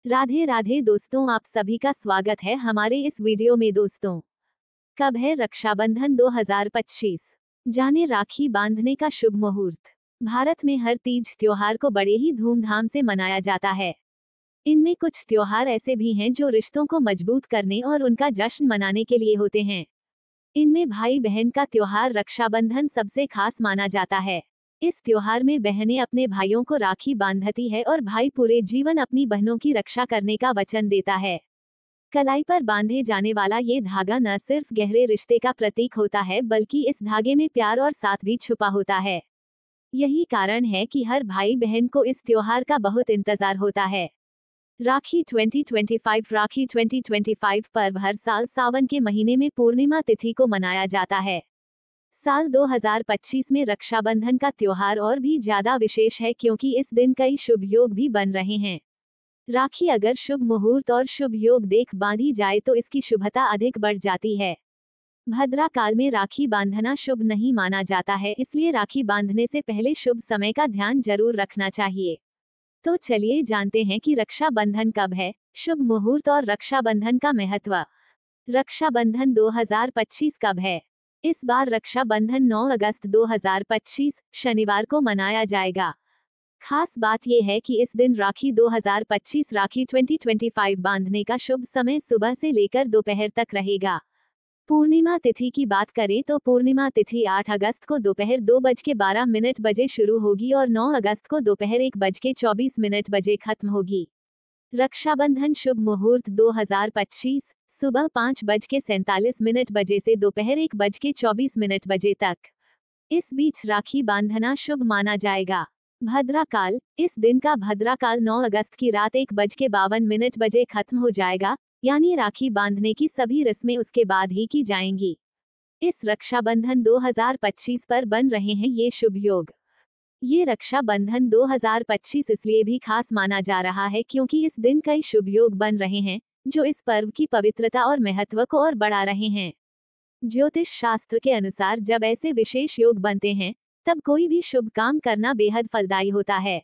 राधे राधे दोस्तों, आप सभी का स्वागत है हमारे इस वीडियो में। दोस्तों, कब है रक्षाबंधन 2025? जाने राखी बांधने का शुभ मुहूर्त। भारत में हर तीज त्योहार को बड़े ही धूमधाम से मनाया जाता है। इनमें कुछ त्योहार ऐसे भी हैं जो रिश्तों को मजबूत करने और उनका जश्न मनाने के लिए होते हैं। इनमें भाई बहन का त्योहार रक्षाबंधन सबसे खास माना जाता है। इस त्योहार में बहनें अपने भाइयों को राखी बांधती है और भाई पूरे जीवन अपनी बहनों की रक्षा करने का वचन देता है। कलाई पर बांधे जाने वाला ये धागा न सिर्फ गहरे रिश्ते का प्रतीक होता है, बल्कि इस धागे में प्यार और साथ भी छुपा होता है। यही कारण है कि हर भाई बहन को इस त्योहार का बहुत इंतजार होता है। राखी 2025 पर्व हर साल सावन के महीने में पूर्णिमा तिथि को मनाया जाता है। साल 2025 में रक्षाबंधन का त्योहार और भी ज्यादा विशेष है, क्योंकि इस दिन कई शुभ योग भी बन रहे हैं। राखी अगर शुभ मुहूर्त और शुभ योग देख बांधी जाए तो इसकी शुभता अधिक बढ़ जाती है। भद्रा काल में राखी बांधना शुभ नहीं माना जाता है, इसलिए राखी बांधने से पहले शुभ समय का ध्यान जरूर रखना चाहिए। तो चलिए जानते हैं कि रक्षाबंधन कब है, शुभ मुहूर्त और रक्षाबंधन का महत्व। रक्षाबंधन 2025 कब है? इस बार रक्षाबंधन 9 अगस्त 2025 शनिवार को मनाया जाएगा। खास बात यह है कि इस दिन राखी 2025 बांधने का शुभ समय सुबह से लेकर दोपहर तक रहेगा। पूर्णिमा तिथि की बात करें तो पूर्णिमा तिथि 8 अगस्त को दोपहर 2:12 बजे शुरू होगी और 9 अगस्त को दोपहर 1:24 बजे खत्म होगी। रक्षाबंधन शुभ मुहूर्त 2025 सुबह 5:47 बजे से दोपहर 1:24 बजे तक। इस बीच राखी बांधना शुभ माना जाएगा। भद्रा काल, इस दिन का भद्रा काल 9 अगस्त की रात 1:52 बजे खत्म हो जाएगा, यानी राखी बांधने की सभी रस्में उसके बाद ही की जाएंगी। इस रक्षाबंधन 2025 पर बन रहे हैं ये शुभ योग। ये रक्षाबंधन 2025 इसलिए भी खास माना जा रहा है क्योंकि इस दिन कई शुभ योग बन रहे हैं, जो इस पर्व की पवित्रता और महत्व को और बढ़ा रहे हैं। ज्योतिष शास्त्र के अनुसार जब ऐसे विशेष योग बनते हैं, तब कोई भी शुभ काम करना बेहद फलदायी होता है।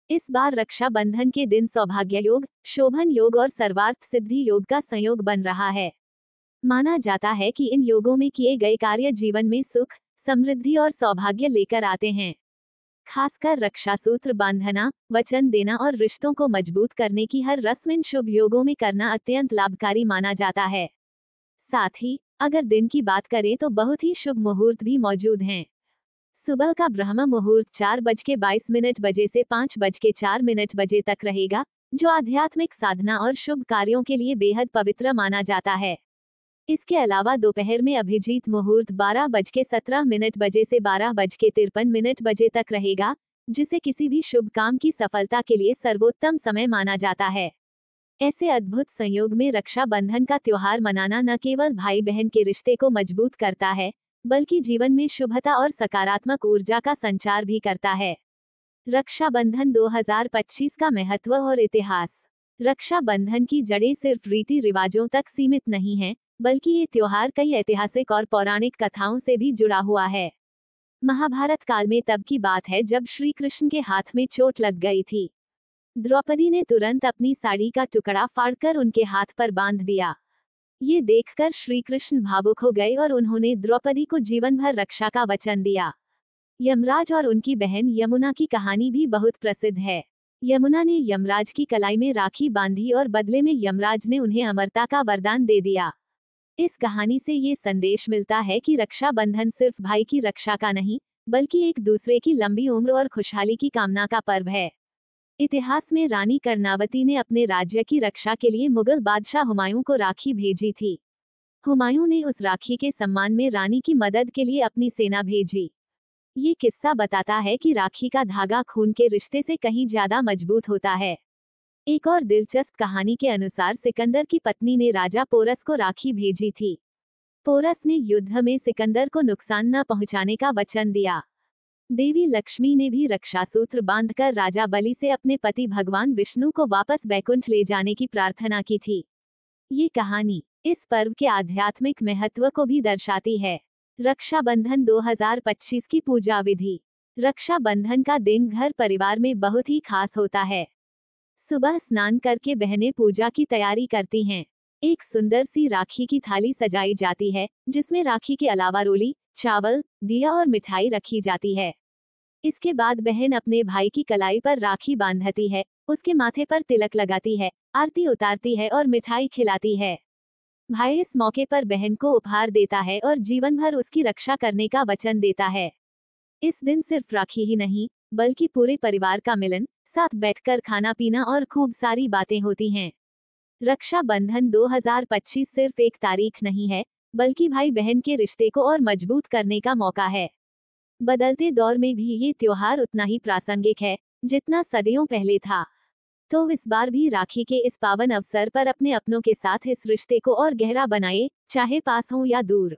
इस बार रक्षाबंधन के दिन सौभाग्य योग, शोभन योग और सर्वार्थ सिद्धि योग का संयोग बन रहा है। माना जाता है कि इन योगों में किए गए कार्य जीवन में सुख, समृद्धि और सौभाग्य लेकर आते हैं। खासकर रक्षा सूत्र बांधना, वचन देना और रिश्तों को मजबूत करने की हर रस्म इन शुभ योगों में करना अत्यंत लाभकारी माना जाता है। साथ ही अगर दिन की बात करें तो बहुत ही शुभ मुहूर्त भी मौजूद हैं। सुबह का ब्रह्म मुहूर्त 4:22 बजे से 5:04 बजे तक रहेगा, जो आध्यात्मिक साधना और शुभ कार्यों के लिए बेहद पवित्र माना जाता है। इसके अलावा दोपहर में अभिजीत मुहूर्त 12:17 बजे से 12:53 बजे तक रहेगा, जिसे किसी भी शुभ काम की सफलता के लिए सर्वोत्तम समय माना जाता है। ऐसे अद्भुत संयोग में रक्षाबंधन का त्योहार मनाना न केवल भाई बहन के रिश्ते को मजबूत करता है, बल्कि जीवन में शुभता और सकारात्मक ऊर्जा का संचार भी करता है। रक्षाबंधन 2025 का महत्व और इतिहास। रक्षाबंधन की जड़ें सिर्फ रीति रिवाजों तक सीमित नहीं हैं, बल्कि ये त्योहार कई ऐतिहासिक और पौराणिक कथाओं से भी जुड़ा हुआ है। महाभारत काल में तब की बात है जब श्री कृष्ण के हाथ में चोट लग गई थी। द्रौपदी ने तुरंत अपनी साड़ी का टुकड़ा फाड़कर उनके हाथ पर बांध दिया। ये देखकर श्री कृष्ण भावुक हो गए और उन्होंने द्रौपदी को जीवन भर रक्षा का वचन दिया। यमराज और उनकी बहन यमुना की कहानी भी बहुत प्रसिद्ध है। यमुना ने यमराज की कलाई में राखी बांधी और बदले में यमराज ने उन्हें अमरता का वरदान दे दिया। इस कहानी से ये संदेश मिलता है कि रक्षाबंधन सिर्फ भाई की रक्षा का नहीं, बल्कि एक दूसरे की लंबी उम्र और खुशहाली की कामना का पर्व है। इतिहास में रानी कर्णावती ने अपने राज्य की रक्षा के लिए मुगल बादशाह हुमायूं को राखी भेजी थी। हुमायूं ने उस राखी के सम्मान में रानी की मदद के लिए अपनी सेना भेजी। ये किस्सा बताता है कि राखी का धागा खून के रिश्ते से कहीं ज्यादा मजबूत होता है। एक और दिलचस्प कहानी के अनुसार सिकंदर की पत्नी ने राजा पोरस को राखी भेजी थी। पोरस ने युद्ध में सिकंदर को नुकसान न पहुंचाने का वचन दिया। देवी लक्ष्मी ने भी रक्षासूत्र बांधकर राजा बलि से अपने पति भगवान विष्णु को वापस बैकुंठ ले जाने की प्रार्थना की थी। ये कहानी इस पर्व के आध्यात्मिक महत्व को भी दर्शाती है। रक्षाबंधन 2025 की पूजा विधि। रक्षाबंधन का दिन घर परिवार में बहुत ही खास होता है। सुबह स्नान करके बहनें पूजा की तैयारी करती हैं। एक सुंदर सी राखी की थाली सजाई जाती है, जिसमें राखी के अलावा रोली, चावल, दिया और मिठाई रखी जाती है। इसके बाद बहन अपने भाई की कलाई पर राखी बांधती है, उसके माथे पर तिलक लगाती है, आरती उतारती है और मिठाई खिलाती है। भाई इस मौके पर बहन को उपहार देता है और जीवन भर उसकी रक्षा करने का वचन देता है। इस दिन सिर्फ राखी ही नहीं, बल्कि पूरे परिवार का मिलन, साथ बैठकर खाना पीना और खूब सारी बातें होती हैं। रक्षाबंधन 2025 सिर्फ एक तारीख नहीं है, बल्कि भाई बहन के रिश्ते को और मजबूत करने का मौका है। बदलते दौर में भी ये त्योहार उतना ही प्रासंगिक है, जितना सदियों पहले था। तो इस बार भी राखी के इस पावन अवसर पर अपने अपनों के साथ इस रिश्ते को और गहरा बनाए, चाहे पास हो या दूर।